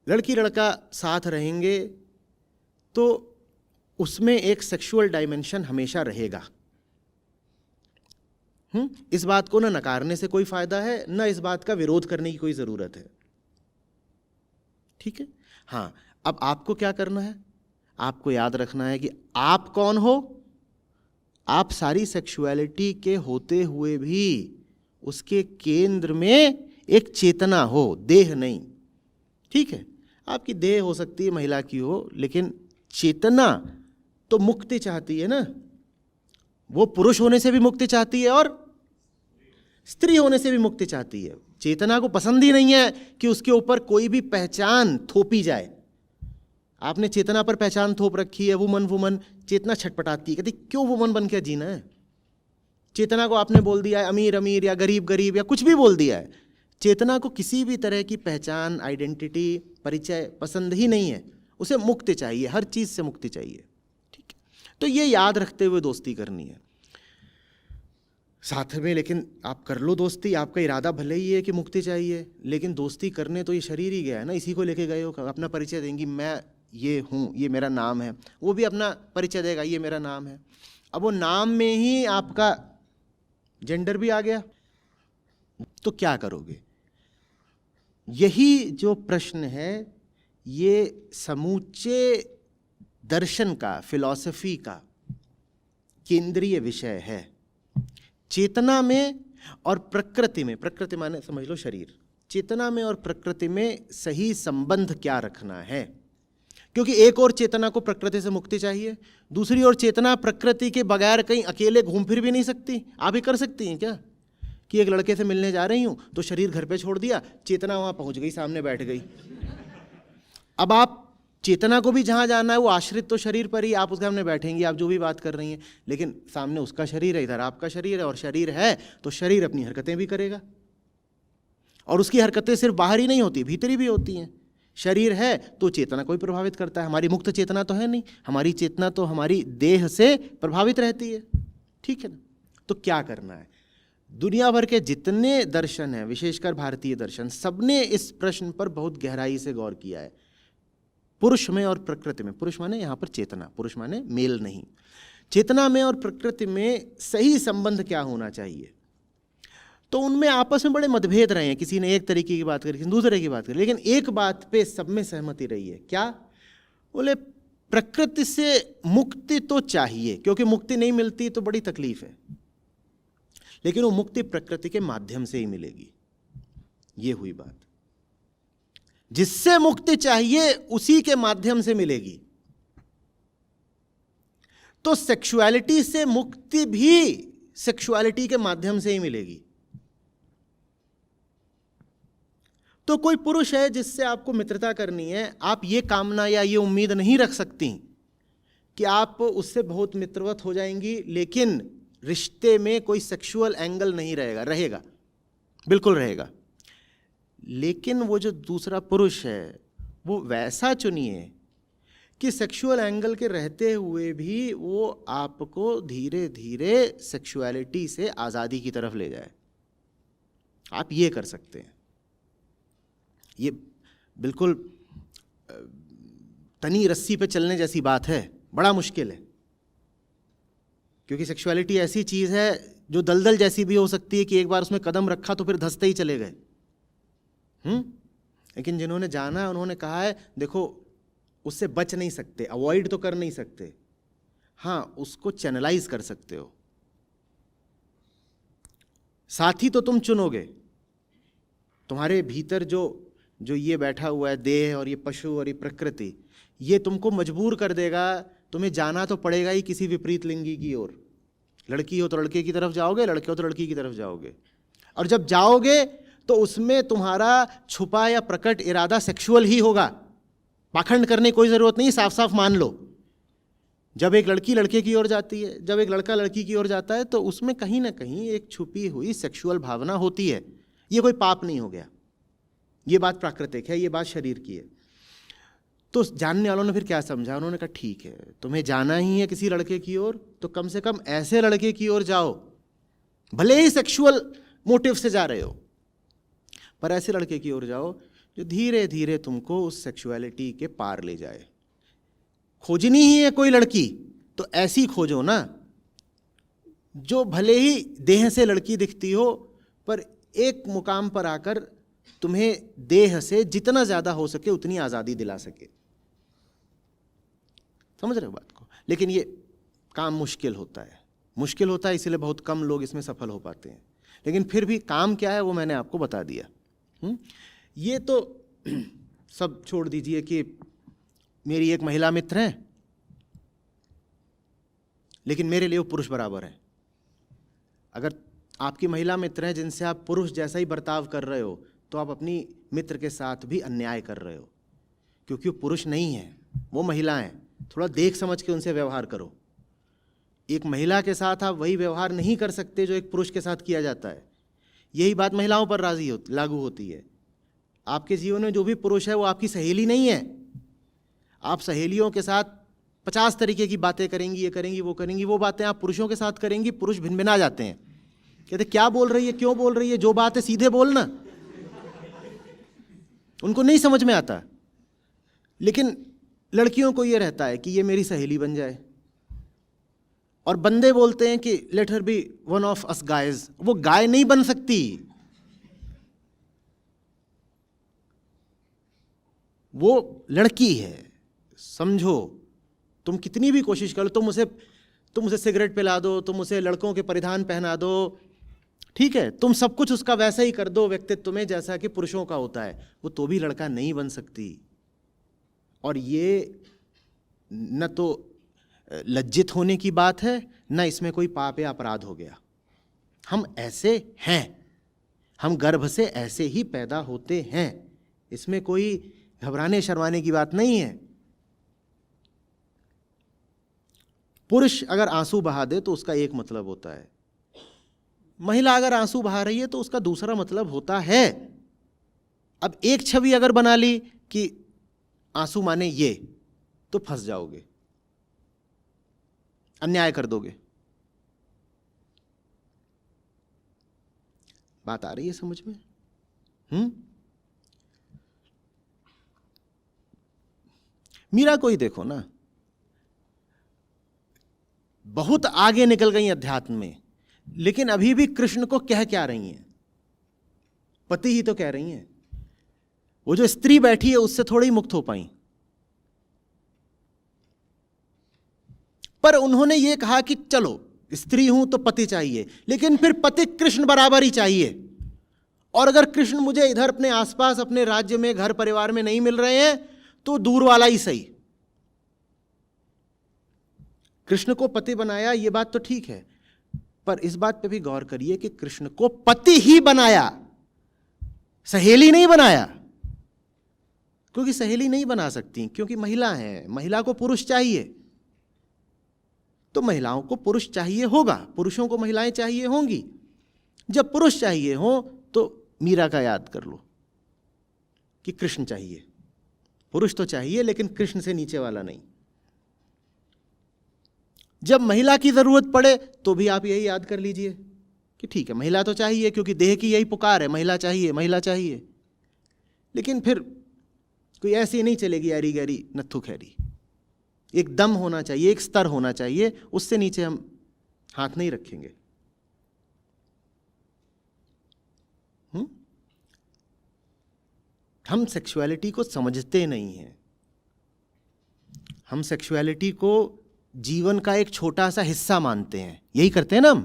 लड़की लड़का साथ रहेंगे तो उसमें एक सेक्सुअल डायमेंशन हमेशा रहेगा। इस बात को न नकारने से कोई फायदा है, न इस बात का विरोध करने की कोई जरूरत है। ठीक है। हाँ, अब आपको क्या करना है, आपको याद रखना है कि आप कौन हो। आप सारी सेक्सुअलिटी के होते हुए भी उसके केंद्र में एक चेतना हो, देह नहीं। ठीक है, आपकी देह हो सकती है महिला की हो, लेकिन चेतना तो मुक्ति चाहती है ना। वो पुरुष होने से भी मुक्ति चाहती है और स्त्री होने से भी मुक्ति चाहती है। चेतना को पसंद ही नहीं है कि उसके ऊपर कोई भी पहचान थोपी जाए। आपने चेतना पर पहचान थोप रखी है, वुमन वुमन, चेतना छटपटाती है, कहती क्यों वुमन बन के जीना है। चेतना को आपने बोल दिया है अमीर अमीर या गरीब गरीब या कुछ भी बोल दिया है। चेतना को किसी भी तरह की पहचान, आइडेंटिटी, परिचय पसंद ही नहीं है। उसे मुक्ति चाहिए, हर चीज से मुक्ति चाहिए। ठीक है, तो ये याद रखते हुए दोस्ती करनी है साथ में। लेकिन आप कर लो दोस्ती, आपका इरादा भले ही है कि मुक्ति चाहिए, लेकिन दोस्ती करने तो ये शरीर ही गया है ना, इसी को लेके गए हो। अपना परिचय देंगी, मैं ये हूँ, ये मेरा नाम है। वो भी अपना परिचय देगा, ये मेरा नाम है। अब वो नाम में ही आपका जेंडर भी आ गया, तो क्या करोगे। यही जो प्रश्न है, ये समूचे दर्शन का, फिलॉसफी का केंद्रीय विषय है। चेतना में और प्रकृति में, प्रकृति माने समझ लो शरीर, चेतना में और प्रकृति में सही संबंध क्या रखना है। क्योंकि एक और चेतना को प्रकृति से मुक्ति चाहिए, दूसरी ओर चेतना प्रकृति के बगैर कहीं अकेले घूम फिर भी नहीं सकती। आप ही कर सकती हैं क्या कि एक लड़के से मिलने जा रही हूं तो शरीर घर पे छोड़ दिया, चेतना वहां पहुंच गई, सामने बैठ गई। अब आप चेतना को भी जहां जाना है वो आश्रित तो शरीर पर ही, आप उसके सामने बैठेंगी, आप जो भी बात कर रही हैं, लेकिन सामने उसका शरीर है, इधर आपका शरीर है। और शरीर है तो शरीर अपनी हरकतें भी करेगा, और उसकी हरकतें सिर्फ बाहर ही नहीं होती, भीतरी भी होती हैं। शरीर है तो चेतना को भी प्रभावित करता है। हमारी मुक्त चेतना तो है नहीं, हमारी चेतना तो हमारी देह से प्रभावित रहती है। ठीक है ना। तो क्या करना है, दुनिया भर के जितने दर्शन हैं, विशेषकर भारतीय दर्शन, सबने इस प्रश्न पर बहुत गहराई से गौर किया है। पुरुष में और प्रकृति में, पुरुष माने यहां पर चेतना, पुरुष माने मेल नहीं, चेतना में और प्रकृति में सही संबंध क्या होना चाहिए। तो उनमें आपस में बड़े मतभेद रहे हैं, किसी ने एक तरीके की बात करी, किसी ने दूसरे की बात करी, लेकिन एक बात पे सब में सहमति रही है। क्या? बोले प्रकृति से मुक्ति तो चाहिए, क्योंकि मुक्ति नहीं मिलती तो बड़ी तकलीफ है, लेकिन वो मुक्ति प्रकृति के माध्यम से ही मिलेगी। ये हुई बात। जिससे मुक्ति चाहिए उसी के माध्यम से मिलेगी। तो सेक्सुअलिटी से मुक्ति भी सेक्सुअलिटी के माध्यम से ही मिलेगी। तो कोई पुरुष है जिससे आपको मित्रता करनी है, आप ये कामना या ये उम्मीद नहीं रख सकती कि आप उससे बहुत मित्रवत हो जाएंगी, लेकिन रिश्ते में कोई सेक्सुअल एंगल नहीं रहेगा। रहेगा, बिल्कुल रहेगा। लेकिन वो जो दूसरा पुरुष है वो वैसा चुनिए कि सेक्सुअल एंगल के रहते हुए भी वो आपको धीरे धीरे सेक्सुअलिटी से आज़ादी की तरफ ले जाए। आप ये कर सकते हैं। ये बिल्कुल तनी रस्सी पे चलने जैसी बात है, बड़ा मुश्किल है, क्योंकि सेक्सुअलिटी ऐसी चीज़ है जो दलदल जैसी भी हो सकती है कि एक बार उसमें कदम रखा तो फिर धंसते ही चले गए। लेकिन जिन्होंने जाना उन्होंने कहा है देखो उससे बच नहीं सकते, अवॉइड तो कर नहीं सकते, हाँ उसको चैनलाइज कर सकते हो। साथी तो तुम चुनोगे, तुम्हारे भीतर जो ये बैठा हुआ है देह और ये पशु और ये प्रकृति, ये तुमको मजबूर कर देगा, तुम्हें जाना तो पड़ेगा ही किसी विपरीत लिंगी की ओर। लड़की हो तो लड़के की तरफ जाओगे, लड़के हो तो लड़की की तरफ जाओगे, और जब जाओगे तो उसमें तुम्हारा छुपा या प्रकट इरादा सेक्सुअल ही होगा। पाखंड करने की कोई ज़रूरत नहीं, साफ साफ मान लो। जब एक लड़की लड़के की ओर जाती है, जब एक लड़का लड़की की ओर जाता है, तो उसमें कहीं ना कहीं एक छुपी हुई सेक्सुअल भावना होती है। ये कोई पाप नहीं हो गया, ये बात प्राकृतिक है, ये बात शरीर की है। तो जानने वालों ने फिर क्या समझा, उन्होंने कहा ठीक है तुम्हें जाना ही है किसी लड़के की ओर, तो कम से कम ऐसे लड़के की ओर जाओ, भले ही सेक्सुअल मोटिव से जा रहे हो, पर ऐसे लड़के की ओर जाओ जो धीरे धीरे तुमको उस सेक्सुअलिटी के पार ले जाए। खोजनी ही है कोई लड़की तो ऐसी खोजो ना जो भले ही देह से लड़की दिखती हो पर एक मुकाम पर आकर तुम्हें देह से जितना ज्यादा हो सके उतनी आजादी दिला सके। समझ रहे हो बात को? लेकिन ये काम मुश्किल होता है, इसलिए बहुत कम लोग इसमें सफल हो पाते हैं। लेकिन फिर भी काम क्या है वो मैंने आपको बता दिया। ये तो सब छोड़ दीजिए कि मेरी एक महिला मित्र है लेकिन मेरे लिए वो पुरुष बराबर है। अगर आपकी महिला मित्र हैं जिनसे आप पुरुष जैसा ही बर्ताव कर रहे हो तो आप अपनी मित्र के साथ भी अन्याय कर रहे हो, क्योंकि वो पुरुष नहीं है, वो महिला हैं। थोड़ा देख समझ के उनसे व्यवहार करो। एक महिला के साथ आप वही व्यवहार नहीं कर सकते जो एक पुरुष के साथ किया जाता है। यही बात महिलाओं पर लागू होती है। आपके जीवन में जो भी पुरुष है वो आपकी सहेली नहीं है। आप सहेलियों के साथ 50 तरीके की बातें करेंगी, ये करेंगी, वो करेंगी, वो बातें आप पुरुषों के साथ करेंगी, पुरुष भिनभिना जाते हैं, कहते क्या बोल रही है, क्यों बोल रही है, जो बात है सीधे बोलना। उनको नहीं समझ में आता। लेकिन लड़कियों को ये रहता है कि ये मेरी सहेली बन जाए, और बंदे बोलते हैं कि let her be one of us guys. वो गाय नहीं बन सकती, वो लड़की है। समझो, तुम कितनी भी कोशिश करो, तुम उसे सिगरेट पिला दो, तुम उसे लड़कों के परिधान पहना दो, ठीक है, तुम सब कुछ उसका वैसा ही कर दो व्यक्तित्व में जैसा कि पुरुषों का होता है, वो तो भी लड़का नहीं बन सकती। और ये न तो लज्जित होने की बात है, न इसमें कोई पाप या अपराध हो गया। हम ऐसे हैं, हम गर्भ से ऐसे ही पैदा होते हैं, इसमें कोई घबराने शर्माने की बात नहीं है। पुरुष अगर आंसू बहा दे तो उसका एक मतलब होता है, महिला अगर आंसू बहा रही है तो उसका दूसरा मतलब होता है। अब एक छवि अगर बना ली कि आंसू माने ये, तो फंस जाओगे, अन्याय कर दोगे। बात आ रही है समझ में? मीरा को ही देखो ना, बहुत आगे निकल गई अध्यात्म में, लेकिन अभी भी कृष्ण को कह क्या रही हैं? पति ही तो कह रही हैं। वो जो स्त्री बैठी है उससे थोड़ी मुक्त हो पाई। पर उन्होंने ये कहा कि चलो स्त्री हूं तो पति चाहिए, लेकिन फिर पति कृष्ण बराबर ही चाहिए। और अगर कृष्ण मुझे इधर अपने आसपास अपने राज्य में घर परिवार में नहीं मिल रहे हैं तो दूर वाला ही सही। कृष्ण को पति बनाया, ये बात तो ठीक है, पर इस बात पे भी गौर करिए कि कृष्ण को पति ही बनाया, सहेली नहीं बनाया। क्योंकि सहेली नहीं बना सकती, क्योंकि महिला है, महिला को पुरुष चाहिए, तो महिलाओं को पुरुष चाहिए होगा, पुरुषों को महिलाएं चाहिए होंगी। जब पुरुष चाहिए हो तो मीरा का याद कर लो कि कृष्ण चाहिए। पुरुष तो चाहिए लेकिन कृष्ण से नीचे वाला नहीं। जब महिला की जरूरत पड़े तो भी आप यही याद कर लीजिए कि ठीक है, महिला तो चाहिए, क्योंकि देह की यही पुकार है, महिला चाहिए, महिला चाहिए। लेकिन फिर कोई ऐसी नहीं चलेगी यारी गैरी नत्थु खैरी। एक दम होना चाहिए, एक स्तर होना चाहिए, उससे नीचे हम हाथ नहीं रखेंगे। हम सेक्सुअलिटी को समझते नहीं हैं। हम सेक्सुअलिटी को जीवन का एक छोटा सा हिस्सा मानते हैं। यही करते हैं ना हम।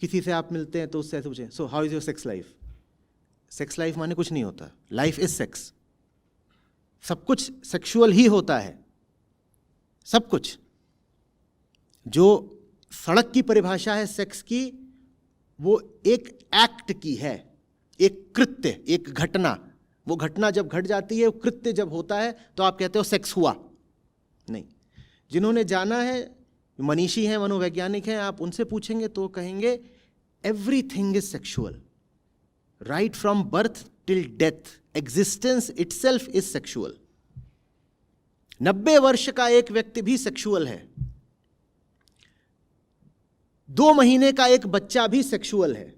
किसी से आप मिलते हैं तो उससे ऐसे पूछें, so how is your sex life? Sex life माने कुछ नहीं होता, लाइफ इज सेक्स। सब कुछ सेक्सुअल ही होता है, सब कुछ। जो सड़क की परिभाषा है सेक्स की, वो एक एक्ट की है, एक कृत्य, एक घटना। वो घटना जब घट जाती है, वो कृत्य जब होता है तो आप कहते हो सेक्स हुआ। नहीं, जिन्होंने जाना है, मनीषी हैं, मनोवैज्ञानिक हैं, आप उनसे पूछेंगे तो कहेंगे everything is sexual, right from birth till death, existence itself is sexual. 90 वर्ष का एक व्यक्ति भी सेक्सुअल है, 2 महीने का एक बच्चा भी सेक्सुअल है।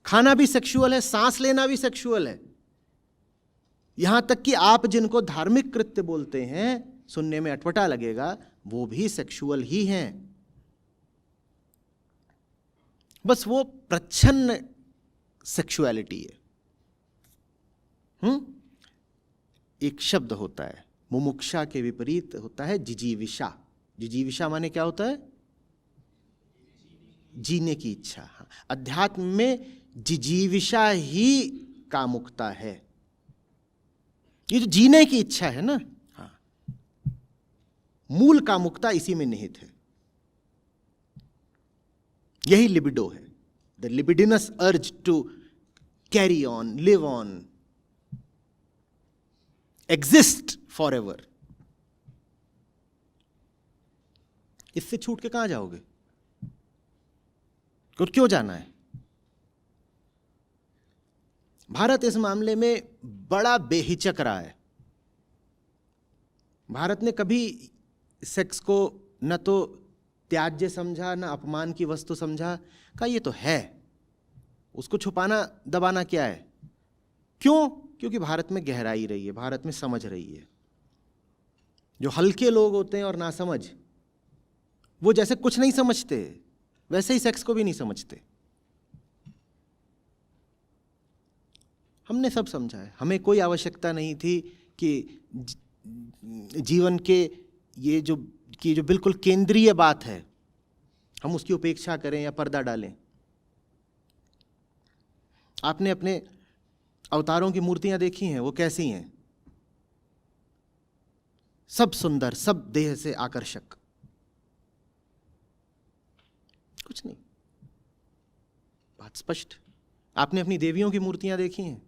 खाना भी सेक्सुअल है, सांस लेना भी सेक्सुअल है। यहां तक कि आप जिनको धार्मिक कृत्य बोलते हैं, सुनने में अटपटा लगेगा, वो भी सेक्सुअल ही हैं। बस वो प्रच्छन्न सेक्सुअलिटी है। एक शब्द होता है, मुमुक्षा के विपरीत होता है जिजीविषा। जिजीविषा माने क्या होता है? जीने की इच्छा। हाँ, अध्यात्म में जिजीविषा ही कामुकता है। ये जो जीने की इच्छा है ना, हाँ, मूल कामुकता इसी में निहित है। यही लिबिडो है, the libidinous urge to carry on, live on, exist for ever. इससे छूट के कहां जाओगे? और क्यों जाना है? भारत इस मामले में बड़ा बेहिचक रहा है। भारत ने कभी सेक्स को न तो त्याज्य समझा, न अपमान की वस्तु समझा। कहा ये तो है, उसको छुपाना दबाना क्या है? क्यों? क्योंकि भारत में गहराई रही है, भारत में समझ रही है। जो हल्के लोग होते हैं और नासमझ, वो जैसे कुछ नहीं समझते, वैसे ही सेक्स को भी नहीं समझते। हमने सब समझा है। हमें कोई आवश्यकता नहीं थी कि जीवन के ये जो बिल्कुल केंद्रीय बात है, हम उसकी उपेक्षा करें या पर्दा डालें। आपने अपने अवतारों की मूर्तियां देखी हैं, वो कैसी हैं? सब सुंदर, सब देह से आकर्षक। कुछ नहीं, बात स्पष्ट। आपने अपनी देवियों की मूर्तियां देखी हैं?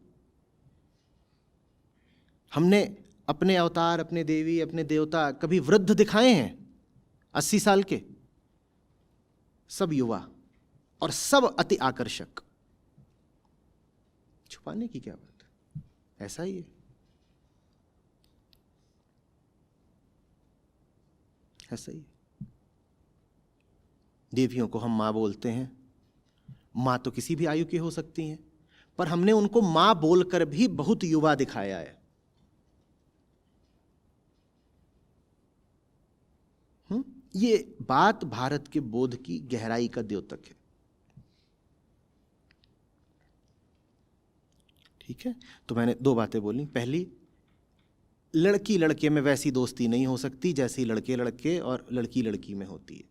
हमने अपने अवतार, अपने देवी, अपने देवता कभी वृद्ध दिखाए हैं? 80 साल के, सब युवा और सब अति आकर्षक। छुपाने की क्या बात? ऐसा ही है। ऐसा ही। देवियों को हम मां बोलते हैं। मां तो किसी भी आयु की हो सकती हैं, पर हमने उनको मां बोलकर भी बहुत युवा दिखाया है। ये बात भारत के बोध की गहराई का द्योतक है। ठीक है, तो मैंने 2 बातें बोली। पहली, लड़की लड़के में वैसी दोस्ती नहीं हो सकती जैसी लड़के लड़के और लड़की लड़की में होती है।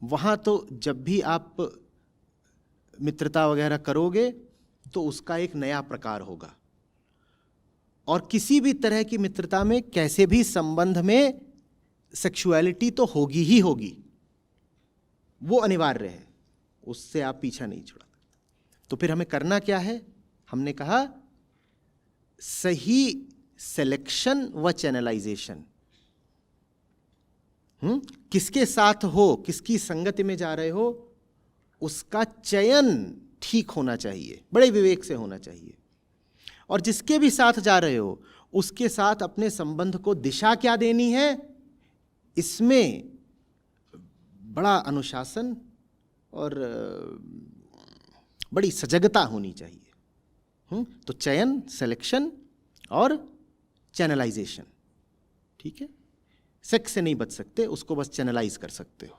वहाँ तो जब भी आप मित्रता वगैरह करोगे तो उसका एक नया प्रकार होगा, और किसी भी तरह की मित्रता में, कैसे भी संबंध में सेक्सुअलिटी तो होगी ही होगी, वो अनिवार्य है, उससे आप पीछा नहीं छुड़ा। तो फिर हमें करना क्या है? हमने कहा सही सिलेक्शन व चैनलाइजेशन। किसके साथ हो, किसकी संगति में जा रहे हो, उसका चयन ठीक होना चाहिए, बड़े विवेक से होना चाहिए। और जिसके भी साथ जा रहे हो उसके साथ अपने संबंध को दिशा क्या देनी है, इसमें बड़ा अनुशासन और बड़ी सजगता होनी चाहिए। तो चयन, सिलेक्शन और चैनलाइजेशन। ठीक है, सेक्स से नहीं बच सकते, उसको बस चैनलाइज कर सकते हो।